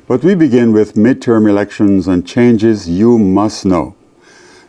But we begin with midterm elections and changes you must know.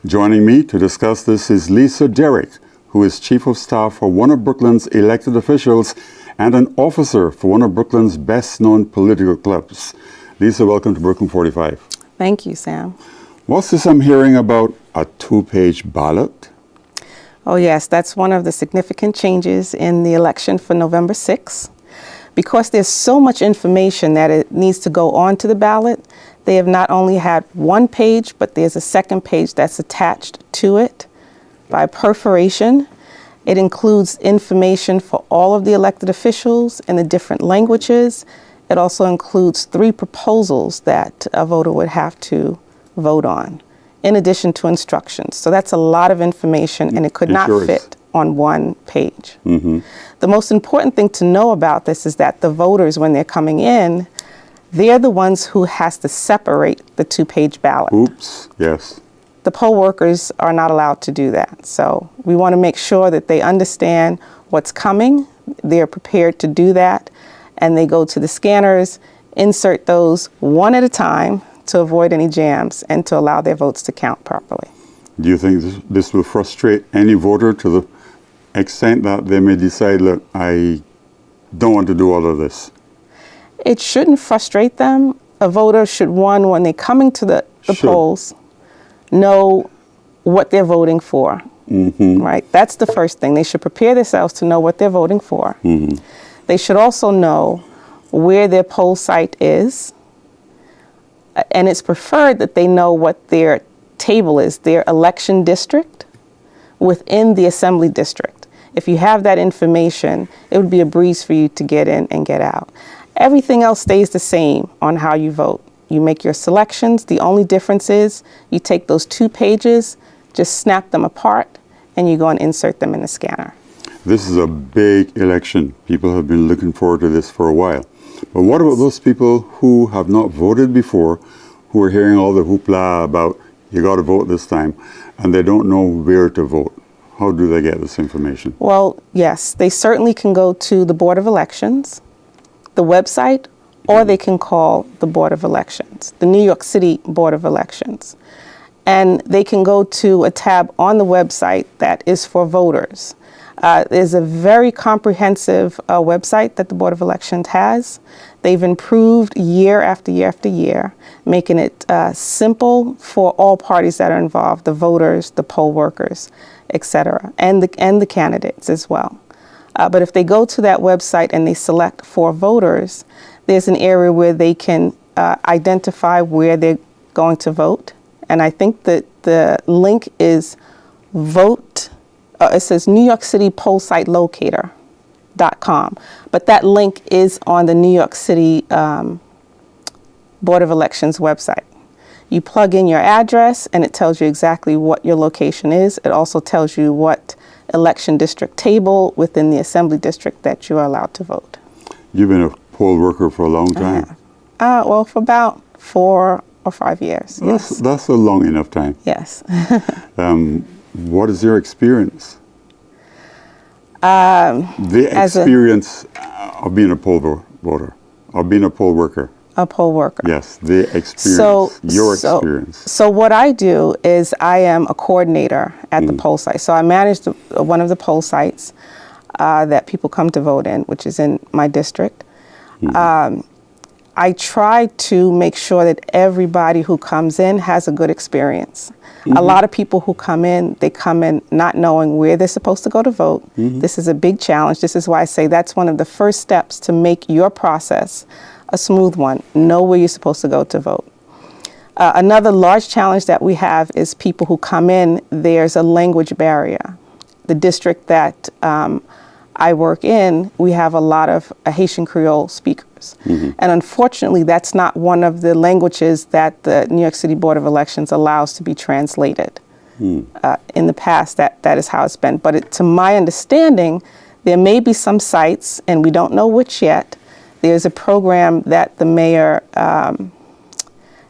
Joining me to discuss this is Lisa Derrick, who is Chief of Staff for one of Brooklyn's elected officials and an officer for one of Brooklyn's best-known political clubs. Lisa, welcome to Brooklyn 45. Thank you, Sam. What's this I'm hearing about a two-page ballot? Oh, yes, that's one of the significant changes in the election for November 6th. Because there's so much information that it needs to go onto the ballot, they have not only had one page, but there's a second page that's attached to it by perforation. It includes information for all of the elected officials in the different languages. It also includes 3 proposals that a voter would have to vote on, in addition to instructions. So that's a lot of information, and it could not fit on one page. Mm-hmm. The most important thing to know about this is that the voters, when they're coming in, they're the ones who has to separate the 2-page ballot. Oops, yes. The poll workers are not allowed to do that. So we want to make sure that they understand what's coming. They're prepared to do that, and they go to the scanners, insert those one at a time to avoid any jams and to allow their votes to count properly. Do you think this will frustrate any voter to the extent that they may decide, look, I don't want to do all of this? It shouldn't frustrate them. A voter should, one, when they're coming to the polls, know what they're voting for, right? That's the first thing. They should prepare themselves to know what they're voting for. They should also know where their poll site is, and it's preferred that they know what their table is, their election district within the assembly district. If you have that information, it would be a breeze for you to get in and get out. Everything else stays the same on how you vote. You make your selections. The only difference is you take those 2 pages, just snap them apart, and you go and insert them in the scanner. This is a big election. People have been looking forward to this for a while. But what about those people who have not voted before, who are hearing all the hoopla about you got to vote this time, and they don't know where to vote? How do they get this information? Well, yes, they certainly can go to the Board of Elections, the website, or they can call the Board of Elections, the New York City Board of Elections. And they can go to a tab on the website that is for voters. There's a very comprehensive website that the Board of Elections has. They've improved year after year after year, making it simple for all parties that are involved, the voters, the poll workers, etc., and the candidates as well. But if they go to that website and they select for voters, there's an area where they can identify where they're going to vote. And I think that the link is it says New York City Poll Site Locator.com. But that link is on the New York City Board of Elections website. You plug in your address and it tells you exactly what your location is. It also tells you what election district table within the assembly district that you are allowed to vote. You've been a poll worker for a long time. Well, for about 4 or 5 years. Yes. That's a long enough time. Yes. What is your experience? The experience of being a poll voter, of being a poll worker. A poll worker. Yes, the experience, your experience. So what I do is I am a coordinator at the poll site. So I manage one of the poll sites that people come to vote in, which is in my district. I try to make sure that everybody who comes in has a good experience. A lot of people who come in, they come in not knowing where they're supposed to go to vote. This is a big challenge. This is why I say that's one of the first steps to make your process a smooth one. Know where you're supposed to go to vote. Another large challenge that we have is people who come in, there's a language barrier. The district that I work in, we have a lot of Haitian Creole speakers. And unfortunately, that's not one of the languages that the New York City Board of Elections allows to be translated. In the past, that is how it's been. But to my understanding, there may be some sites, and we don't know which yet. There's a program that the mayor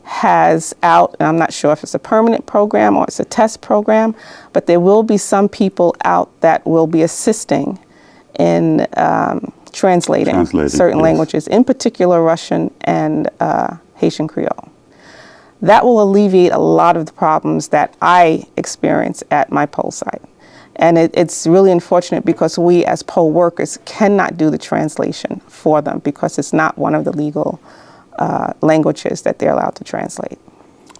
has out, and I'm not sure if it's a permanent program or it's a test program, but there will be some people out that will be assisting in translating certain languages, in particular Russian and Haitian Creole. That will alleviate a lot of the problems that I experience at my poll site. And it's really unfortunate because we as poll workers cannot do the translation for them because it's not one of the legal languages that they're allowed to translate.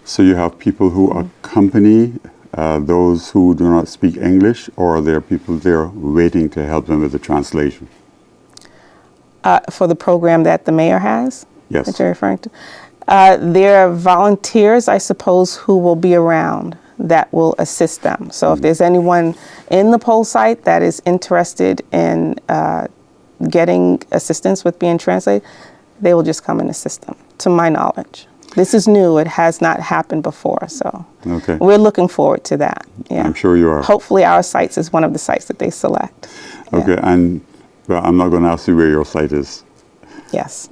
So you have people who accompany those who do not speak English, or are there people there waiting to help them with the translation? For the program that the mayor has? Yes. That you're referring to? There are volunteers, I suppose, who will be around that will assist them. So if there's anyone in the poll site that is interested in getting assistance with being translated, they will just come and assist them, to my knowledge. This is new. It has not happened before, so Okay. we're looking forward to that. Yeah. I'm sure you are. Hopefully our sites is one of the sites that they select. Yeah. Okay, and well, I'm not going to ask you where your site is. Yes.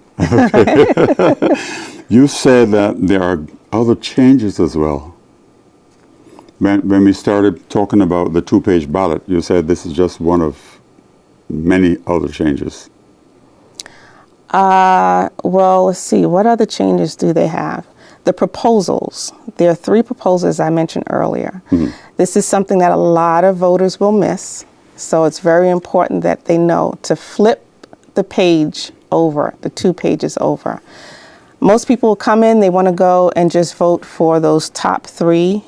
You said that there are other changes as well. When we started talking about the two-page ballot, you said this is just one of many other changes. Well, let's see. What other changes do they have? The proposals. There are 3 proposals I mentioned earlier. This is something that a lot of voters will miss. So it's very important that they know to flip the page over, the 2 pages over. Most people will come in, they want to go and just vote for those top 3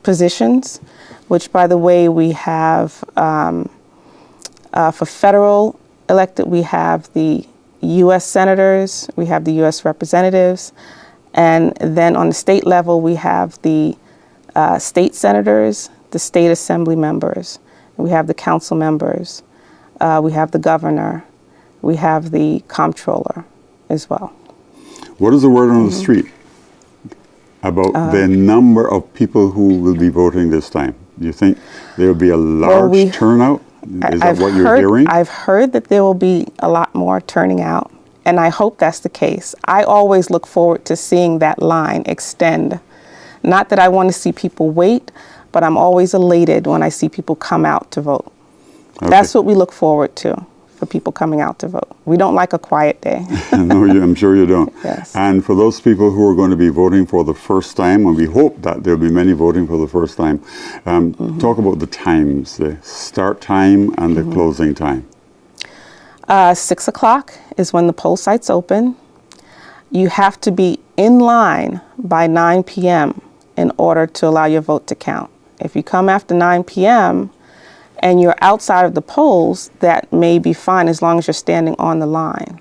positions, which, by the way, we have for federal elected, we have the U.S. senators, we have the U.S. representatives, and then on the state level, we have the state senators, the state assembly members, we have the council members, we have the governor, we have the comptroller as well. What is the word on the street about the number of people who will be voting this time? Do you think there will be a large turnout? Is that what you're hearing? I've heard that there will be a lot more turning out, and I hope that's the case. I always look forward to seeing that line extend. Not that I want to see people wait, but I'm always elated when I see people come out to vote. Okay. That's what we look forward to, for people coming out to vote. We don't like a quiet day. No, I'm sure you don't. Yes. And for those people who are going to be voting for the first time, and we hope that there'll be many voting for the first time, talk about the times, the start time and the closing time. 6 o'clock is when the poll site's open. You have to be in line by 9 p.m. in order to allow your vote to count. If you come after 9 p.m., and you're outside of the polls, that may be fine as long as you're standing on the line.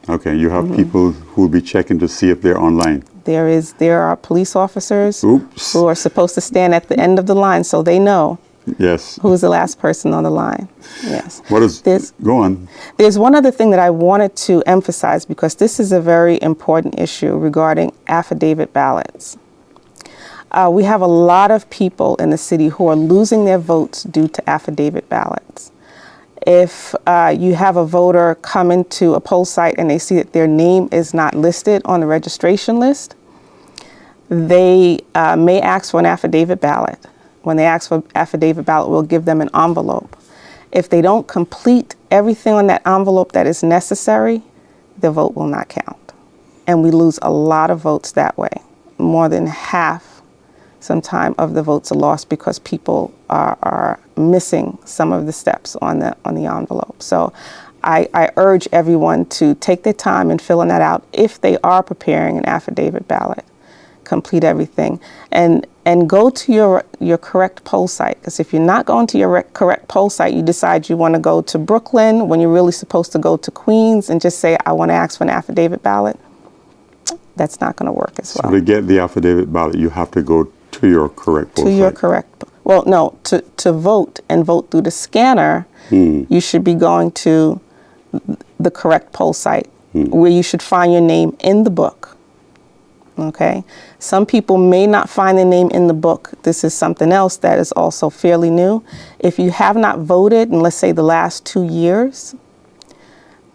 Okay, you have people who will be checking to see if they're online. There are police officers Oops. who are supposed to stand at the end of the line so they know Yes. who's the last person on the line. Yes. Go on. There's one other thing that I wanted to emphasize, because this is a very important issue regarding affidavit ballots. We have a lot of people in the city who are losing their votes due to affidavit ballots. If you have a voter come into a poll site and they see that their name is not listed on the registration list, they may ask for an affidavit ballot. When they ask for affidavit ballot, we'll give them an envelope. If they don't complete everything on that envelope that is necessary, the vote will not count. And we lose a lot of votes that way. More than half sometime of the votes are lost because people are missing some of the steps on the envelope. So I urge everyone to take their time in filling that out if they are preparing an affidavit ballot. Complete everything and go to your correct poll site, because if you're not going to your correct poll site, you decide you want to go to Brooklyn when you're really supposed to go to Queens and just say, I want to ask for an affidavit ballot, that's not going to work as well. So to get the affidavit ballot, you have to go to your correct poll site. To your correct, well, no, to vote and vote through the scanner, you should be going to the correct poll site where you should find your name in the book. Okay, some people may not find their name in the book. This is something else that is also fairly new. If you have not voted in, let's say, the last 2 years,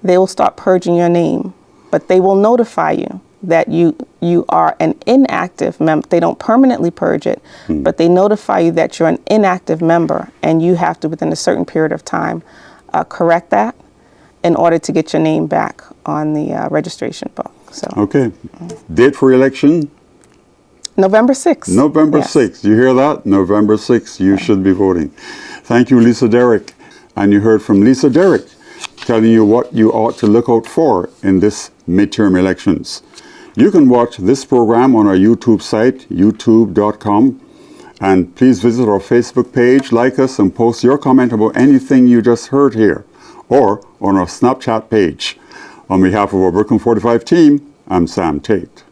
they will start purging your name, but they will notify you that you are an inactive member. They don't permanently purge it, but they notify you that you're an inactive member, and you have to, within a certain period of time, correct that in order to get your name back on the registration book. So Okay. Date for election? November 6th. November Yes. 6th. You hear that? November 6th. You should be voting. Thank you, Lisa Derrick. And you heard from Lisa Derrick telling you what you ought to look out for in this midterm elections. You can watch this program on our YouTube site, youtube.com. And please visit our Facebook page, like us, and post your comment about anything you just heard here, or on our Snapchat page. On behalf of our Brooklyn 45 team, I'm Sam Tate.